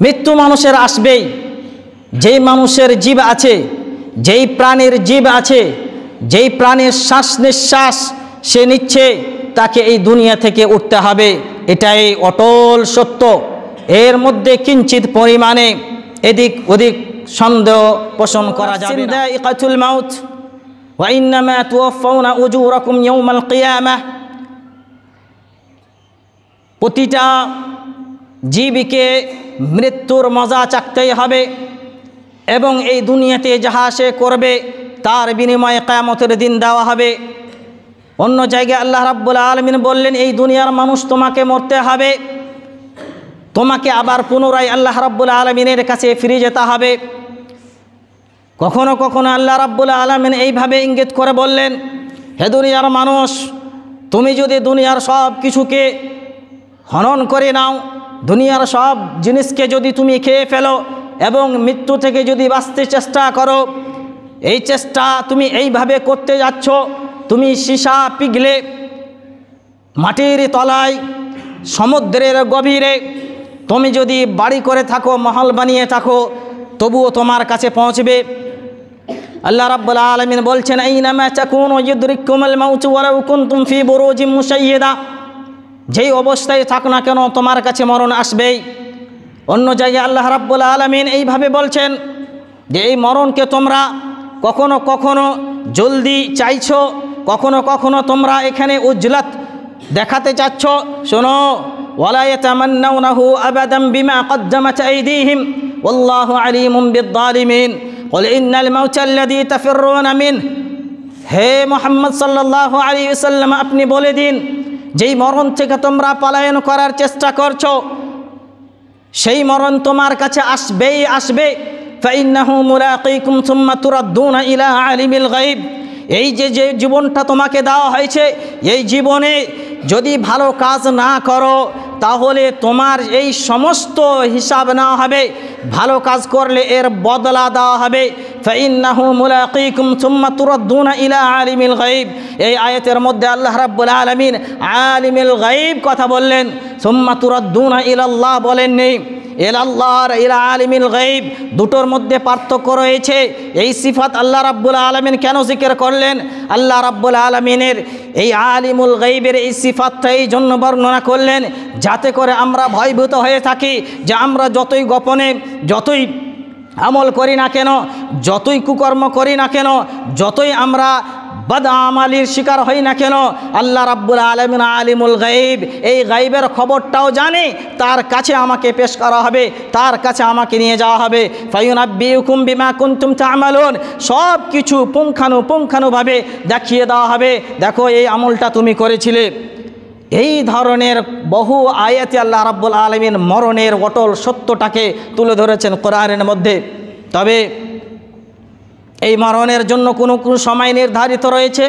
মৃত্যু মানুষের আসবেই। যেই মানুষের জীব আছে, যেই প্রাণীর জীব আছে, যেই প্রাণীর শ্বাস নিঃশ্বাস সে নিচ্ছে, তাকে এই দুনিয়া থেকে উঠতে হবে। এটাই অটল সত্য। এর মধ্যে কিঞ্চিত পরিমাণে এদিক ওদিক সন্দেহ পোষণ করা যাবে না। যায়িকাতুল মাউত ওয়া ইন্নামা তুওয়াফাউনা উজুরাকুম ইয়াউমাল কিয়ামাহ। প্রতিটা জীবকে মৃত্যুর মজা চাকতেই হবে এবং এই দুনিয়াতে যাহা সে করবে তার বিনিময়ে কিয়ামতের দিন দেওয়া হবে। অন্য জায়গায় আল্লাহ রাব্বুল আলামিন বললেন, এই দুনিয়ার মানুষ তোমাকে মরতে হবে, তোমাকে আবার পুনরায় আল্লাহ রাব্বুল আলামিনের কাছে ফিরে যেতে হবে। কখনো কখনো আল্লাহ রাব্বুল আলামিন এইভাবে ইঙ্গিত করে বললেন, হে দুনিয়ার মানুষ, তুমি যদি দুনিয়ার সব কিছুকে হনন করে নাও, দুনিয়ার সব জিনিসকে যদি তুমি খেয়ে ফেলো এবং মৃত্যু থেকে যদি বাঁচতে চেষ্টা করো, এই চেষ্টা তুমি এইভাবে করতে যাচ্ছ, তুমি সীসা পিঘলে মাটির তলায় সমুদ্রের গভীরে তুমি যদি বাড়ি করে থাকো, মহল বানিয়ে থাকো, তবুও তোমার কাছে পৌঁছবে। আল্লাহ রাব্বুল আলামিন বলছেন, আইনামা তাকুনু ইউদরিকুমুল মাউতু ওয়ালাউ কুনতুম ফি বুরুজিন মুশাইয়্যাদা। যেই অবস্থায় থাক না কেন তোমার কাছে মরণ আসবেই। অন্য জায়গায় আল্লাহ রাব্বুল আলামিন এইভাবে বলছেন যে এই মরণকে তোমরা কখনো কখনো জলদি চাইছো, কখনো কখনো তোমরা এখানে উজলাত দেখাতে চাচ্ছ। শোনো, ওয়ালা ইয়াতামান্নাউনাহু আবাদান বিমা কদ্দামাত আইদিহিম ওয়াল্লাহু আলিমুম বিয-যালিমিন। কুল ইন্নাল মাউতা আল্লাযী তাফিররুনা মিন। হে মুহাম্মদ সাল্লাল্লাহু আলাইহি ওয়াসাল্লাম, আপনি বলে দিন, যেই মরণ থেকে তোমরা পলায়ন করার চেষ্টা করছো সেই মরণ তোমার কাছে আসবেই আসবে। ফাইন্নাহু মুলাকীকুম সুম্মা তুরাদ্দুনা ইলা আলিমিল গায়ব। এই যে জীবনটা তোমাকে দেওয়া হয়েছে, এই জীবনে যদি ভালো কাজ না করো তাহলে তোমার এই সমস্ত হিসাব নেওয়া হবে, ভালো কাজ করলে এর বদলা দেওয়া হবে। ফাইন্নাহু মুলাকীকুম সুম্মা তুরাদ্দুনা ইলা আলিমিল গায়ব। এই আয়াতের মধ্যে আল্লাহ রাব্বুল আলামিন আলিমিল গায়ব কথা বললেন, সুম্মা তুরাদ্দুনা ইলাল্লাহ বলেননি। ইলাল্লাহ আর ইলা আলিমিল গায়ব দুটোর মধ্যে পার্থক্য রয়েছে। এই সিফাত আল্লাহ রাব্বুল আলামিন কেন জিকির করলেন? আল্লাহ রাব্বুল আলামিনের এই আলিমুল গায়বের এই সিফাতটা এই জন্য বর্ণনা করলেন যাতে করে আমরা ভয়ভীত হয়ে থাকি যে আমরা যতই গোপনে যতই আমল করি না কেন, যতই কুকর্ম করি না কেন, যতই আমরা বদআমালির শিকার হই না কেন, আল্লাহ রাব্বুল আলামিন আলিমুল গায়ব, এই গায়বের খবরটাও জানে। তার কাছে আমাকে পেশ করা হবে, তার কাছে আমাকে নিয়ে যাওয়া হবে। ফায়ুনাব্বিউকুম বিমা কুনতুম তা'মালুন। সব কিছু পুঙ্খানুপুঙ্খানুভাবে দেখিয়ে দেওয়া হবে, দেখো এই আমলটা তুমি করেছিলে। এই ধরনের বহু আয়াতে আল্লাহ রাব্বুল আলামিন মরণের অটল সত্যটাকে তুলে ধরেছেন কোরআনের মধ্যে। তবে এই মরণের জন্য কোনো সময় নির্ধারিত রয়েছে।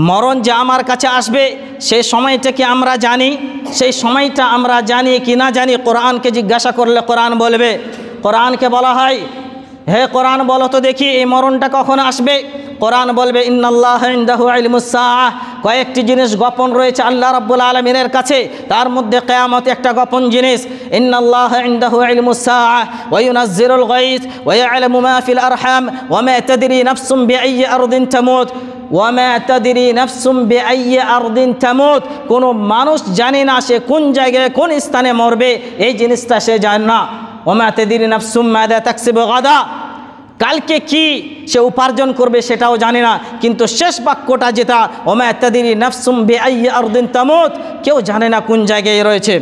মরণ যে আমার কাছে আসবে সেই সময়টা কি আমরা জানি? সেই সময়টা আমরা জানি কি না জানি? কোরআনকে জিজ্ঞাসা করলে কোরআন বলবে। কোরআনকে বলা হয়, হে কোরআন বলো তো দেখি এই মরণটা কখন আসবে? কোরআন বলবে, ইন্নাল্লাহা ইনদাহু ইলমুস সাআহ। কয়েকটি জিনিস গোপন রয়েছে আল্লাহ রাব্বুল আলামিনের কাছে, তার মধ্যে কিয়ামত একটা গোপন জিনিস। ইন্নাল্লাহা ইনদাহু ইলমুস সাআহ ওয়া ইউনাজ্জিলুল গায়থ ওয়া ইয়ালামু মা ফিল আরহাম ওয়া মা তাদরি নাফসুম বিআইয়ি আরদিন তামুত ওয়া মা তাদরি নাফসুম বিআইয়ি আরদিন তামুত। কোনো মানুষ জানে না সে কোন জায়গায় কোন স্থানে মরবে, এই জিনিসটা সে জানে না। ওয়া মা তাদরি নাফসুম মাযা তাকসিবু গাদা। কালকে কি সে উপার্জন করবে সেটাও জানে না। কিন্তু শেষ বাক্যটা যেটা, ওয়া মা তাদরি নাফসুম বিআইয়ি আরদিন তামুত, কেউ জানে না কোন জায়গায় রয়েছে।